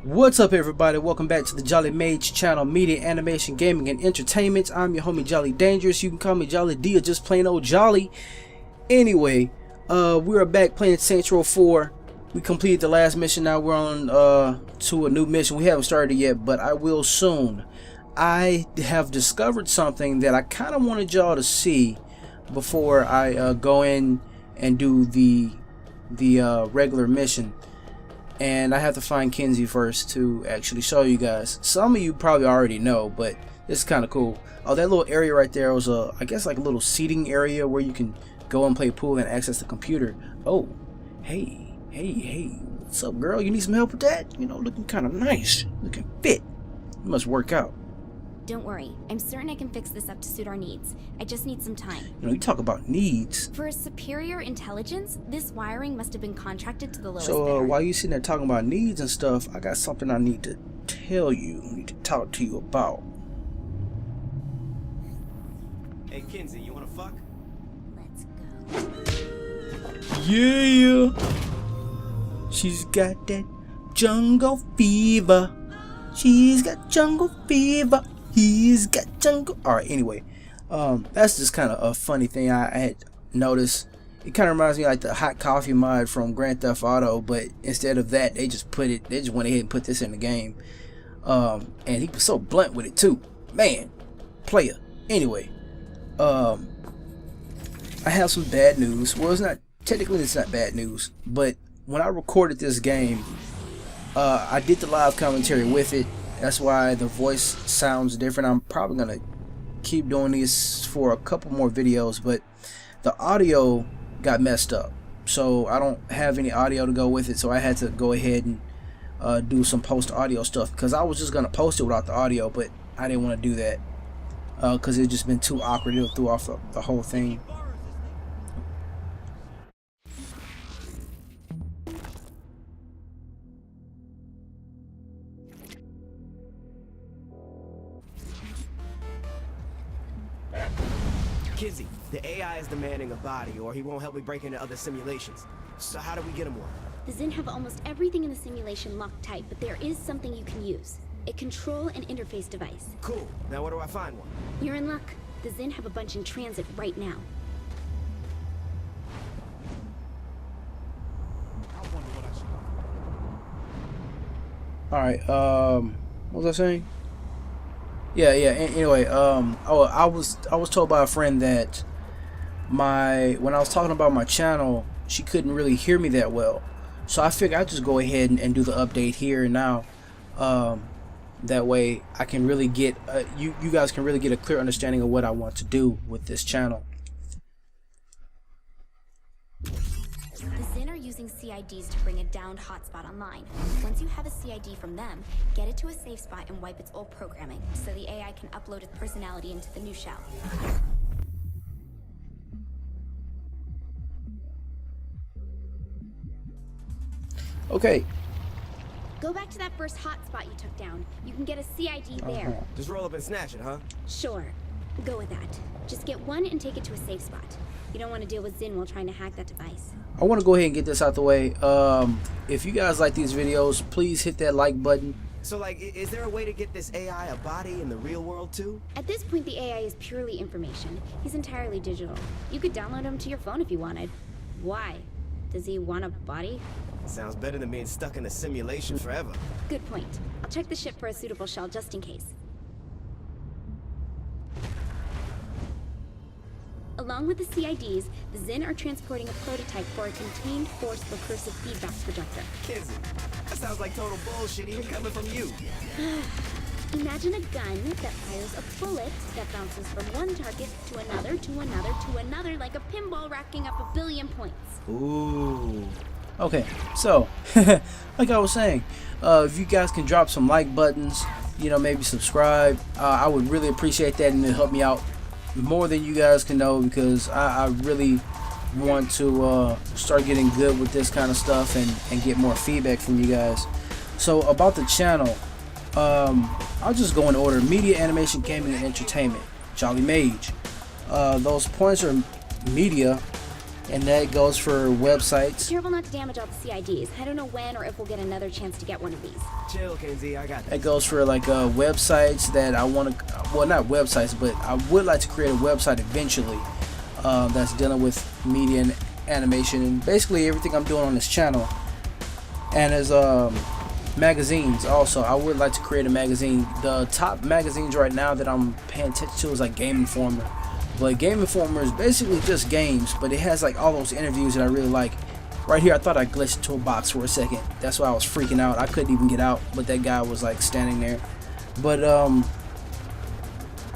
What's up, everybody? Welcome back to the TheJollyMage channel, media, animation, gaming, and entertainment. I'm your homie Jolly Dangerous. You can call me Jolly D or just plain old Jolly. Anyway, we are back playing Saints Row 4. We completed the last mission. Now we're on to a new mission. We haven't started yet, but I will soon. I have discovered something that I kind of wanted y'all to see before I go in and do the regular mission. And I have to find Kenzie first to actually show you guys. Some of you probably already know, but it's kind of cool. Oh, that little area right there was I guess like a little seating area where you can go and play pool and access the computer. Oh, hey, what's up, girl? You need some help with that? You know, looking kind of nice, looking fit. You must work out. Don't worry, I'm certain I can fix this up to suit our needs. I just need some time. You know, you talk about needs. For a superior intelligence, this wiring must have been contracted to the lowest So bidder. while you sitting there talking about needs and stuff, I got something I need to tell you. I need to talk to you about. Hey Kenzie, you wanna fuck? Let's go. Yeah, she's got that jungle fever. She's got jungle fever. He's got jungle. All right. Anyway, that's just kind of a funny thing I had noticed. It kind of reminds me like the hot coffee mod from Grand Theft Auto, but instead of that, they just went ahead and put this in the game. And he was so blunt with it too, man. Player. Anyway, I have some bad news. Well, it's not bad news, but when I recorded this game, I did the live commentary with it. That's why the voice sounds different. I'm probably gonna keep doing these for a couple more videos, but the audio got messed up, so I don't have any audio to go with it, so I had to go ahead and do some post audio stuff, because I was just gonna post it without the audio, but I didn't want to do that because it just been too awkward. It threw off the whole thing. Kenzie, the AI is demanding a body or he won't help me break into other simulations. So how do we get him one? The Zin have almost everything in the simulation locked tight, but there is something you can use. A control and interface device. Cool. Now where do I find one? You're in luck. The Zin have a bunch in transit right now. Alright, what was I saying? Yeah, anyway, I was told by a friend that when I was talking about my channel, she couldn't really hear me that well. So I figured I'd just go ahead and do the update here and now. That way I can really get, you guys can really get a clear understanding of what I want to do with this channel. The Zin are using CIDs to bring a downed hotspot online. Once you have a CID from them, get it to a safe spot and wipe its old programming, so the AI can upload its personality into the new shell. Okay. Go back to that first hotspot you took down. You can get a CID there. Just roll up and snatch it, huh? Sure. Go with that. Just get one and take it to a safe spot. You don't want to deal with Zin while trying to hack that device. I want to go ahead and get this out the way. If you guys like these videos, please hit that like button. So like, is there a way to get this AI a body in the real world too? At this point, the AI is purely information. He's entirely digital. You could download him to your phone if you wanted. Why? Does he want a body? Sounds better than being stuck in a simulation forever. Good point. I'll check the ship for a suitable shell just in case. Along with the CIDs, the Zin are transporting a prototype for a contained force recursive feedback projector. Kenzie, that sounds like total bullshit even coming from you. Imagine a gun that fires a bullet that bounces from one target to another, to another, to another, like a pinball racking up 1 billion points. Ooh. Okay, so like I was saying, if you guys can drop some like buttons, you know, maybe subscribe, I would really appreciate that, and it'll help me out more than you guys can know, because I really want to start getting good with this kind of stuff and get more feedback from you guys. So about the channel, I'll just go in order: media, animation, gaming, and entertainment. TheJollyMage. Those points are media, and that goes for websites. Careful not to damage all the CIDs. I don't know when or if we'll get another chance to get one of these. Chill, Kenzie. I got this. That goes for like websites that I want to, well, not websites, but I would like to create a website eventually that's dealing with media and animation and basically everything I'm doing on this channel. And as magazines also, I would like to create a magazine. The top magazines right now that I'm paying attention to is like Game Informer, but Game Informer is basically just games, but it has like all those interviews that I really like. Right here I thought I glitched into a box for a second. That's why I was freaking out. I couldn't even get out, but that guy was like standing there. But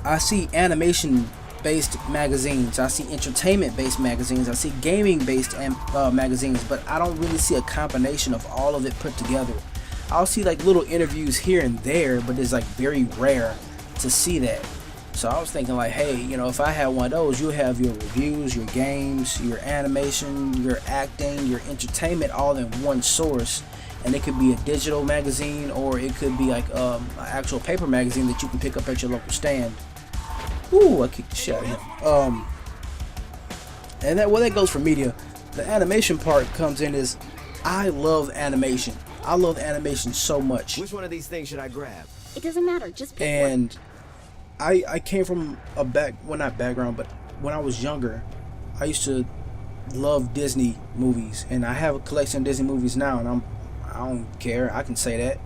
I see animation based magazines, I see entertainment based magazines, I see gaming based magazines, but I don't really see a combination of all of it put together. I'll see like little interviews here and there, but it's like very rare to see that. So I was thinking like, hey, you know, if I had one of those, you'll have your reviews, your games, your animation, your acting, your entertainment all in one source. And it could be a digital magazine, or it could be like an actual paper magazine that you can pick up at your local stand. Ooh, I kicked the shit out of him. And that, well, that goes for media. The animation part comes in is, I love animation. I love animation so much. Which one of these things should I grab? It doesn't matter, just pick And I came from a well, not background, but when I was younger, I used to love Disney movies, and I have a collection of Disney movies now, and I don't care. I can say that.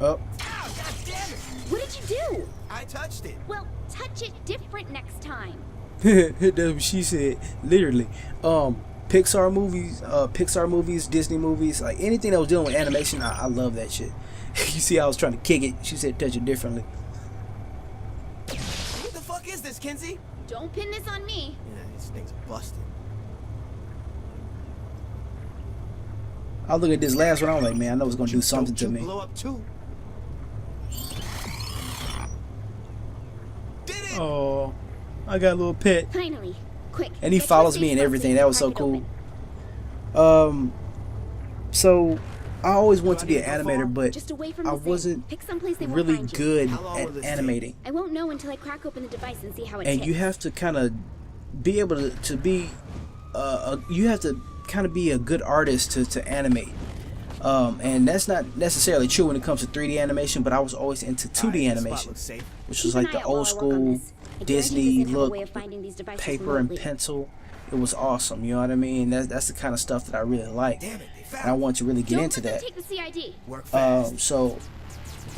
Oh. Ow, God damn it! What did you do? I touched it. Well, touch it different next time. That's what she said, literally. Pixar movies, Disney movies, like anything that was dealing with animation, I love that shit. You see, I was trying to kick it. She said touch it differently. What the fuck is this, Kenzie? Don't pin this on me. Yeah, these things are busted. I look at this last one, I'm like, man, I know it's gonna do something to me. Blow up too. Did it? Oh, I got a little pet. Finally, quick. And he follows me and everything. That was so cool. So I always wanted to be an animator, but I wasn't really good at animating. I won't know until I crack open the device and see how it And you have to kind of be able to be you have to kind of be a good artist to animate. And that's not necessarily true when it comes to 3D animation, but I was always into 2D animation, which was like the old school Disney look, paper and pencil. It was awesome, you know what I mean? That's the kind of stuff that I really like, and I want to really get into that. So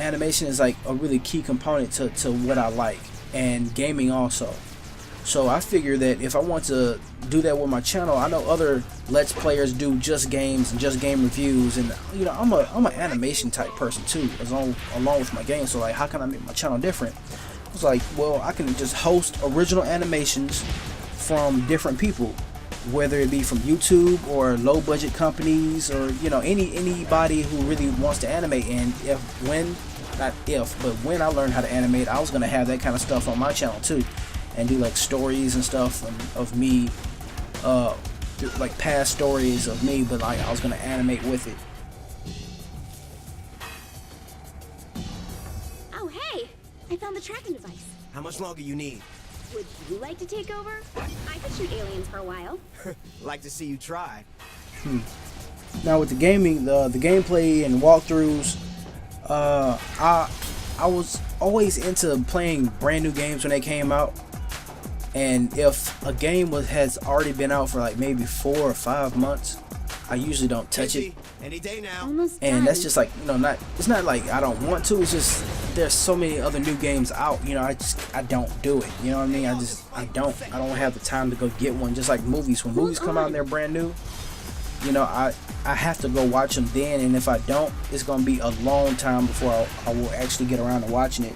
animation is like a really key component to what I like, and gaming also. So I figure that if I want to do that with my channel, I know other Let's Players do just games and just game reviews, and you know, I'm an animation type person too, along with my game. So like, how can I make my channel different? I was like, well, I can just host original animations from different people, whether it be from YouTube or low budget companies, or you know, anybody who really wants to animate. And when I learned how to animate, I was gonna have that kind of stuff on my channel too, and do like stories and stuff of me, like past stories of me, but like I was gonna animate with it. Oh hey, I found the tracking device. How much longer you need? Would you like to take over? I could shoot aliens for a while. Like to see you try. Now with the gaming, the gameplay and walkthroughs, I was always into playing brand new games when they came out. And if a game has already been out for like maybe 4 or 5 months, I usually don't touch it. Any day now. Almost And done. that's just like, you know, it's not like I don't want to, it's just there's so many other new games out, you know, I don't do it. You know what I mean? I don't have the time to go get one. Just like movies. When movies come out and they're brand new, you know, I have to go watch them then, and if I don't, it's gonna be a long time before I will actually get around to watching it.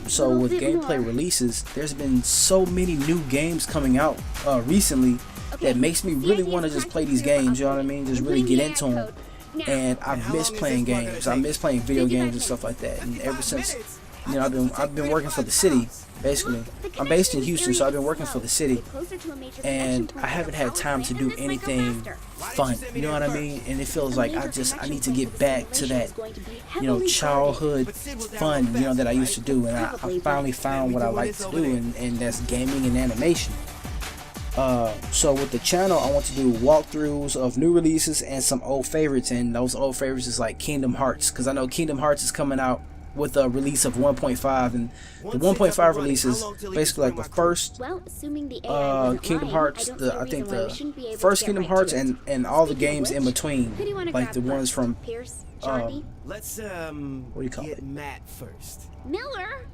So with gameplay releases, there's been so many new games coming out recently that makes me really want to just play these games, you know what I mean? Just really get into them. And I miss playing games. I miss playing video games and stuff like that. And ever since you know, I've been working for the city basically. I'm based in Houston, so I've been working for the city, and I haven't had time to do anything fun. You know what I mean? And it feels like I need to get back to that, you know, childhood fun, you know, that I used to do, and I finally found what I like to do, and that's gaming and animation. So with the channel, I want to do walkthroughs of new releases and some old favorites, and those old favorites is like Kingdom Hearts, because I know Kingdom Hearts is coming out with a release of 1.5, and the 1.5 release is basically like the first Kingdom Hearts, I think the first Kingdom Hearts and all the games in between, like the ones from let's what do you call get it? Matt first. Miller?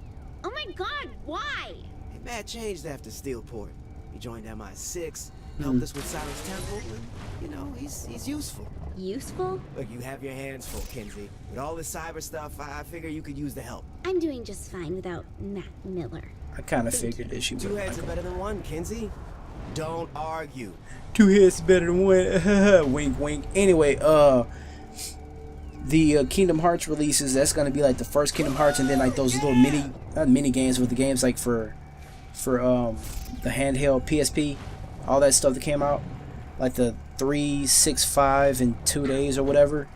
Oh my god, why? Hey, Matt changed after Steelport. He joined MI6, helped us with Cyrus Temple, and, you know, he's useful. Useful? Look, you have your hands full, Kinsey. With all this cyber stuff, I figure you could use the help. I'm doing just fine without Matt Miller. I kind of figured that she would. Two heads are better than one, Kinsey. Don't argue. Two heads is better than one. Wink, wink. Anyway, the Kingdom Hearts releases, that's gonna be like the first Kingdom Hearts, and then like those little mini games with the games like for the handheld PSP, all that stuff that came out, like the 3, 6, 5 in 2 days or whatever.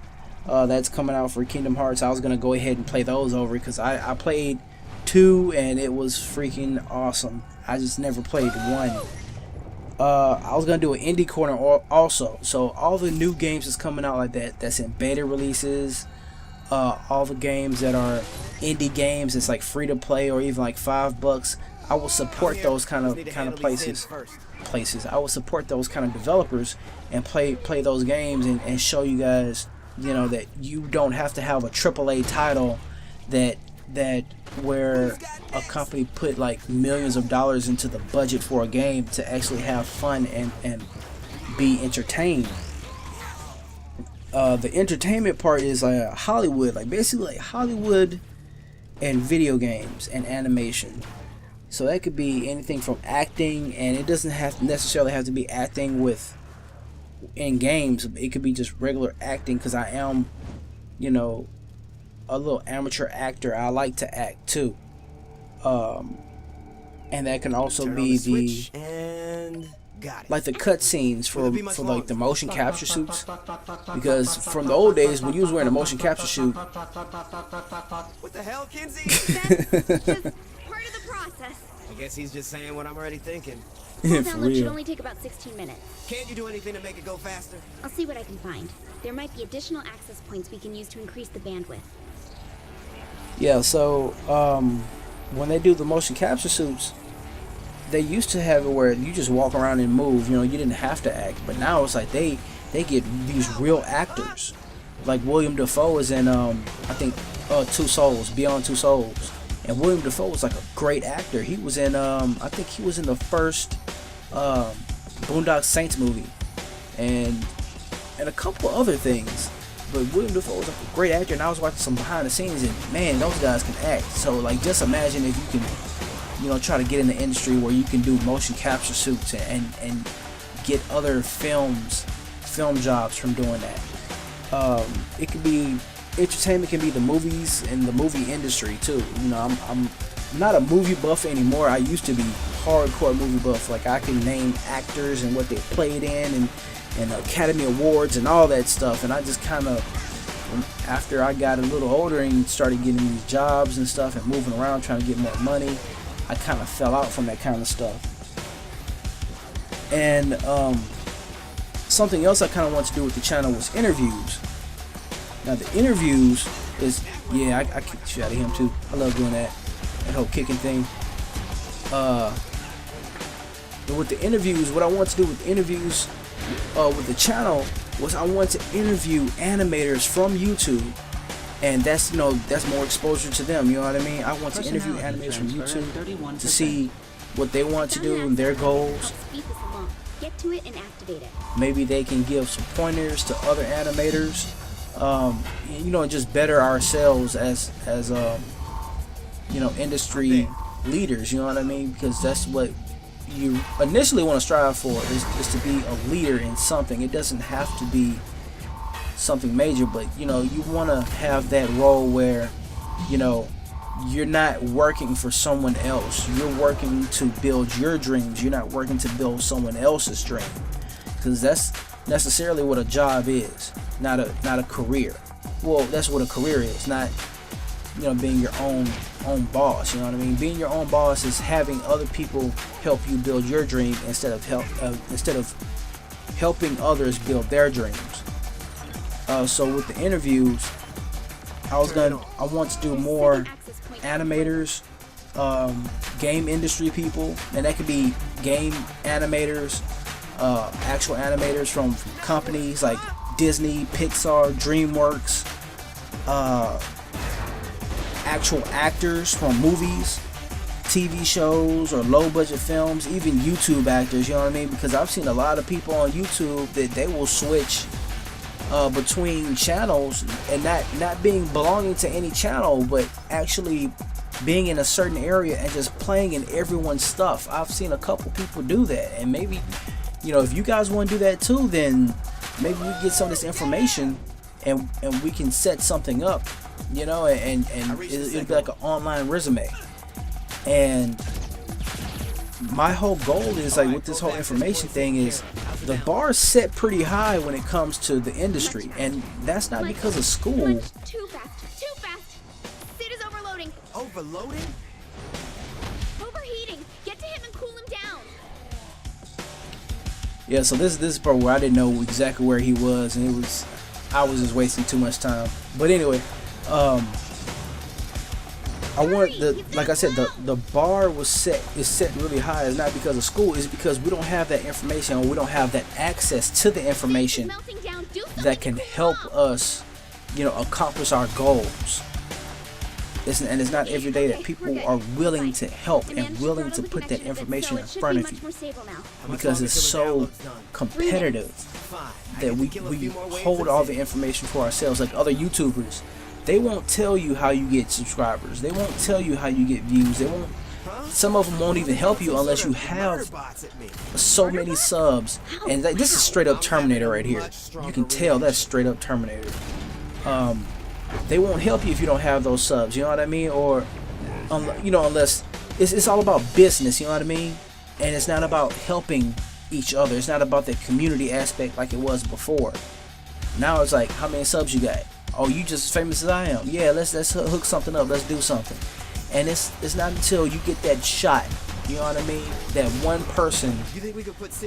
That's coming out for Kingdom Hearts. I was gonna go ahead and play those over because I played 2 and it was freaking awesome. I just never played 1. I was gonna do an indie corner also, so all the new games that's coming out like that's in beta releases, all the games that are indie games, it's like free to play or even like $5, I will support those kind of places. I will support those kind of developers and play those games and show you guys, you know, that you don't have to have a AAA title that where a company put like millions of dollars into the budget for a game to actually have fun and be entertained. The entertainment part is like Hollywood, like basically like Hollywood and video games and animation. So that could be anything from acting, and it doesn't necessarily have to be acting in games. It could be just regular acting, because I am, you know, a little amateur actor. I like to act too. And that can also be like the cutscenes for like the motion capture suits, because from the old days when you was wearing a motion capture suit. What the hell, Kinsey? That's just part of the process. I guess he's just saying what I'm already thinking. Full download should only take about 16 minutes. Can't you do anything to make it go faster? I'll see what I can find. There might be additional access points we can use to increase the bandwidth. Yeah, so when they do the motion capture suits, they used to have it where you just walk around and move, you know, you didn't have to act. But now it's like they get these real actors. Like William Dafoe is in I think Two Souls, Beyond Two Souls. And William Dafoe was like a great actor. He was in I think he was in the first Boondock Saints movie and a couple other things. But William Dafoe was like a great actor, and I was watching some behind the scenes, and man, those guys can act. So like, just imagine if you can, you know, try to get in the industry where you can do motion capture suits and get other film jobs from doing that. It could be entertainment, can be the movies and the movie industry too. You know, I'm not a movie buff anymore. I used to be hardcore movie buff. Like I can name actors and what they played in and Academy Awards and all that stuff. And I just kind of, after I got a little older and started getting these jobs and stuff and moving around trying to get more money, I kind of fell out from that kind of stuff. And something else I kind of want to do with the channel was interviews. Now the interviews is, yeah, I kick the shit out of him too. I love doing that whole kicking thing. But with the interviews, what I want to do with the interviews with the channel was I want to interview animators from YouTube, and that's, you know, that's more exposure to them, you know what I mean? I want to interview animators from YouTube to see what they want to do and their goals. Get to it and activate it. Maybe they can give some pointers to other animators, you know, and just better ourselves as you know, industry leaders, you know what I mean? Because that's what you initially want to strive for, is to be a leader in something. It doesn't have to be something major, but you know, you want to have that role where, you know, you're not working for someone else. You're working to build your dreams. You're not working to build someone else's dream, because that's necessarily what a job is, not a career. Well, that's what a career is, not, you know, being your own boss. You know what I mean? Being your own boss is having other people help you build your dream instead of helping others build their dreams. So with the interviews, I want to do more animators, game industry people, and that could be game animators, actual animators from companies like Disney, Pixar, DreamWorks, actual actors from movies, TV shows, or low budget films, even YouTube actors, you know what I mean? Because I've seen a lot of people on YouTube that they will switch between channels and not belonging to any channel, but actually being in a certain area and just playing in everyone's stuff. I've seen a couple people do that, and maybe, you know, if you guys want to do that too, then maybe we get some of this information and we can set something up, you know, and it'll be like an online resume. And my whole goal is, like, with this whole information thing, is the bar is set pretty high when it comes to the industry, and that's not because of school. Too fast. Sid is overloading. Overloading? Overheating. Get to him and cool him down. Yeah, so this is part where I didn't know exactly where he was, and I was just wasting too much time. But anyway, I want like I said, the bar is set really high. It's not because of school, it's because we don't have that information, or we don't have that access to the information that can help us, you know, accomplish our goals. And it's not every day that people are willing to help and willing to put that information in front of you, because it's so competitive that we hold all the information for ourselves. Like other YouTubers, they won't tell you how you get subscribers. They won't tell you how you get views. Some of them won't even help you unless you have so many subs. And this is straight up Terminator right here. You can tell that's straight up Terminator. They won't help you if you don't have those subs. You know what I mean? Or, you know, unless it's all about business. You know what I mean? And it's not about helping each other. It's not about that community aspect like it was before. Now it's like, how many subs you got? Oh, you just as famous as I am. Yeah, let's hook something up. Let's do something. And it's not until you get that shot, you know what I mean, that one person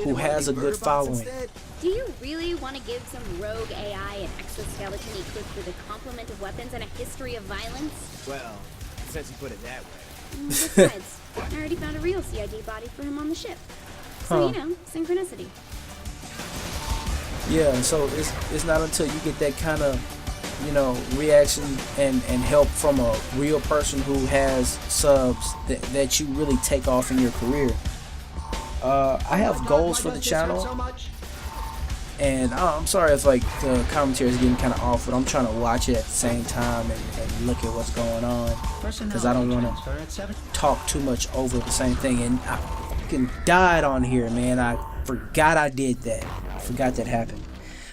who has a good following. Do you really want to give some rogue AI an exoskeleton equipped with a complement of weapons and a history of violence? Well, since you put it that way. Besides, I already found a real CID body for him on the ship. So, you know, synchronicity. Yeah, so it's not until you get that kind of, you know, reaction and help from a real person who has subs that you really take off in your career. I have goals for the channel, and I'm sorry if like the commentary is getting kind of off, but I'm trying to watch it at the same time and look at what's going on, because I don't want to talk too much over the same thing. And I fucking died on here, man. I forgot I did that. I forgot that happened.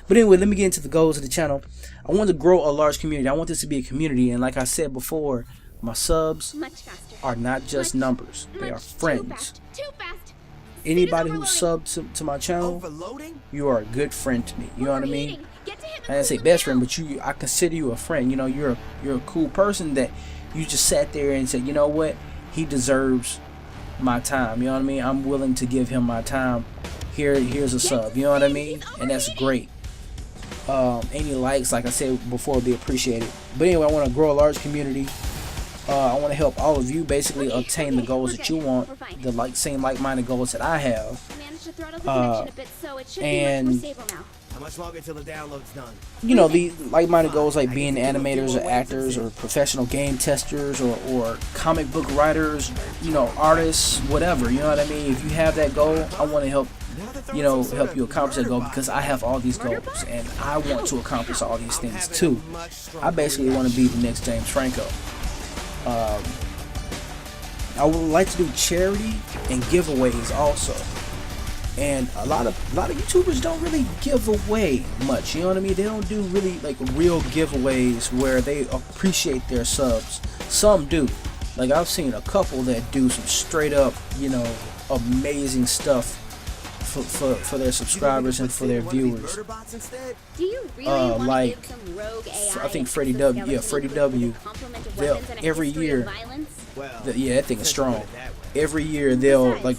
But anyway, let me get into the goals of the channel. I want to grow a large community. I want this to be a community, and like I said before, my subs are not just numbers. They are friends. Too fast. Anybody who subs to my channel, you are a good friend to me. You know what I mean? I didn't say best friend, but I consider you a friend. You know, you're a cool person that you just sat there and said, you know what, he deserves my time. You know what I mean? I'm willing to give him my time. Here's a sub. You know what I mean? And that's great. Any likes, like I said before, would be appreciated. But anyway, I want to grow a large community. I want to help all of you basically obtain the goals that you want, the same like-minded goals that I have. And how much longer till the download's done? You know, the like-minded goals like being animators or actors or professional game testers or comic book writers, you know, artists, whatever. You know what I mean? If you have that goal, I want to help you accomplish that goal, because I have all these goals and I want to accomplish all these things too. I basically want to be the next James Franco. I would like to do charity and giveaways also. And a lot of YouTubers don't really give away much, you know what I mean? They don't do really like real giveaways where they appreciate their subs. Some do. Like I've seen a couple that do some straight up, you know, amazing stuff for their subscribers and for their viewers. Do you really want like to give some rogue AI I think Freddie W. Yeah, Freddie W. They'll every year. Yeah, that thing is strong. Every year they'll like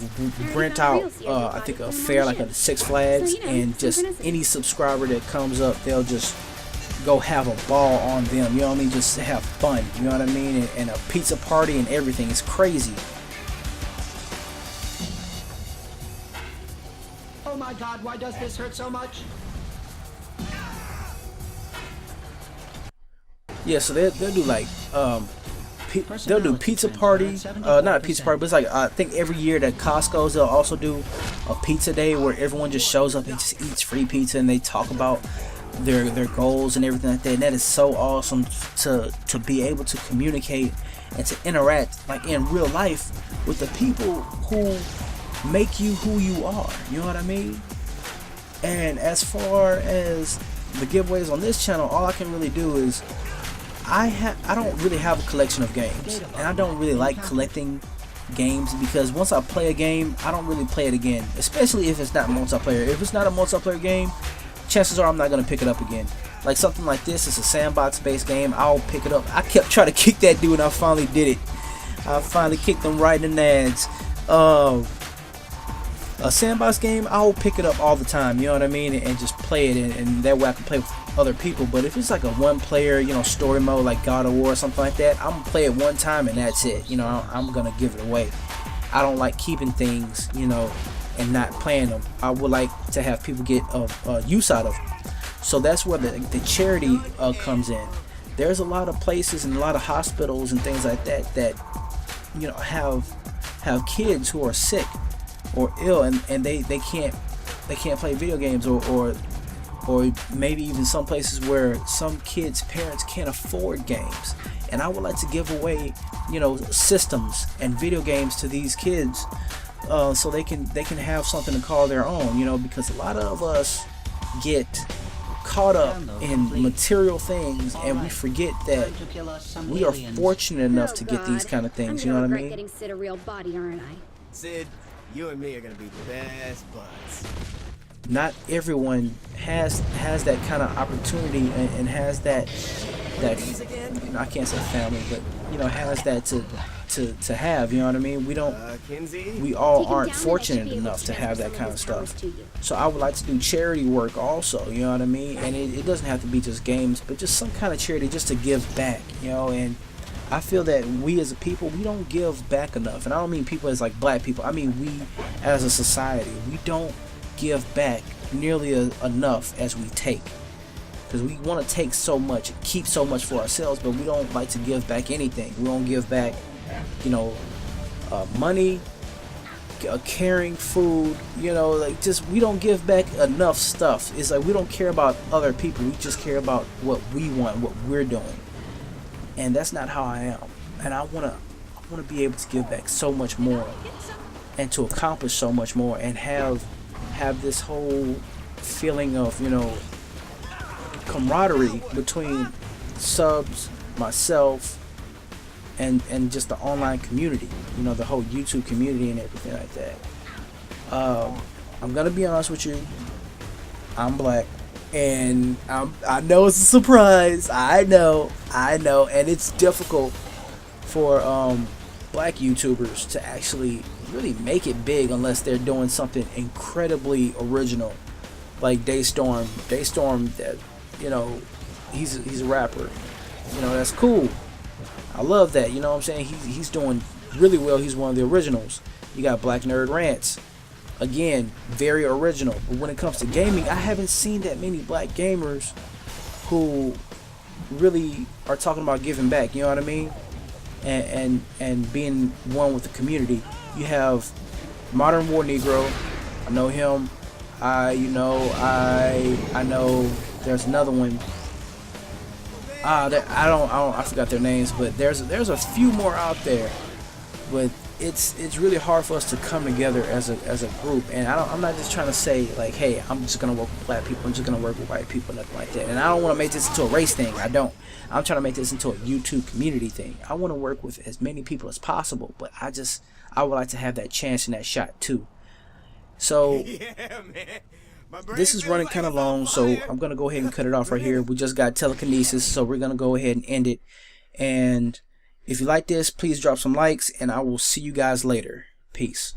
rent out I think a fair like a Six Flags, and just any subscriber that comes up, they'll just go have a ball on them. You know what I mean? Just have fun. You know what I mean? And a pizza party and everything. It's crazy. Oh my God! Why does this hurt so much? Yeah, so they'll do like they'll do pizza party, not a pizza party, but it's like I think every year that Costco's they'll also do a pizza day where everyone just shows up and just eats free pizza and they talk about their goals and everything like that. And that is so awesome to be able to communicate and to interact like in real life with the people who make you who you are. You know what I mean? And as far as the giveaways on this channel, all I can really do is I don't really have a collection of games, and I don't really like collecting games because once I play a game, I don't really play it again, especially if it's not multiplayer. If it's not a multiplayer game, chances are I'm not going to pick it up again. Like something like this, it's a sandbox based game, I'll pick it up. I kept trying to kick that dude and I finally did it. I finally kicked him right in the nads. A sandbox game, I'll pick it up all the time, you know what I mean, and just play it, and that way I can play with other people. But if it's like a one player, you know, story mode like God of War or something like that, I'm gonna play it one time and that's it. You know, I'm gonna give it away. I don't like keeping things, you know, and not playing them. I would like to have people get use out of them. So that's where the charity comes in. There's a lot of places and a lot of hospitals and things like that you know have kids who are sick or ill, and they can't play video games, or maybe even some places where some kids' parents can't afford games. And I would like to give away, you know, systems and video games to these kids, so they can have something to call their own, you know, because a lot of us get caught up in material things and we forget that we are fortunate enough to get these kind of things, you know what I mean? Getting Sid a real body, aren't I? Sid, you and me are gonna be best buds. Not everyone has that kind of opportunity and has that you know, I can't say family, but you know, has that to have, you know what I mean? We all aren't fortunate enough to have that kind of stuff. So I would like to do charity work also, you know what I mean? And it doesn't have to be just games, but just some kind of charity just to give back, you know. And I feel that we as a people, we don't give back enough. And I don't mean people as like black people, I mean we as a society, we don't give back nearly enough as we take. Because we want to take so much, keep so much for ourselves, but we don't like to give back anything. We don't give back, you know, money, caring, food, you know, like just we don't give back enough stuff. It's like we don't care about other people. We just care about what we want, what we're doing. And that's not how I am. And I want to be able to give back so much more and to accomplish so much more and have this whole feeling of, you know, camaraderie between subs, myself, and just the online community, you know, the whole YouTube community and everything like that. I'm gonna be honest with you, I'm black, and I know it's a surprise. I know, and it's difficult for black YouTubers to actually really make it big unless they're doing something incredibly original, like Daystorm, that, you know, he's a rapper, you know, that's cool. I love that, you know what I'm saying? He's doing really well. He's one of the originals. You got Black Nerd Rants, again, very original. But when it comes to gaming, I haven't seen that many black gamers who really are talking about giving back, you know what I mean? And being one with the community. You have Modern War Negro, I know him. I know there's another one. I forgot their names, but there's a few more out there. But it's really hard for us to come together as a group. And I'm not just trying to say like, hey, I'm just gonna work with black people, I'm just gonna work with white people, nothing like that. And I don't want to make this into a race thing. I'm trying to make this into a YouTube community thing. I want to work with as many people as possible, but I would like to have that chance and that shot too. So Yeah, man. this is running kind of long, so I'm gonna go ahead and cut it off right here. We just got telekinesis, so we're gonna go ahead and end it. And if you like this, please drop some likes, and I will see you guys later. Peace.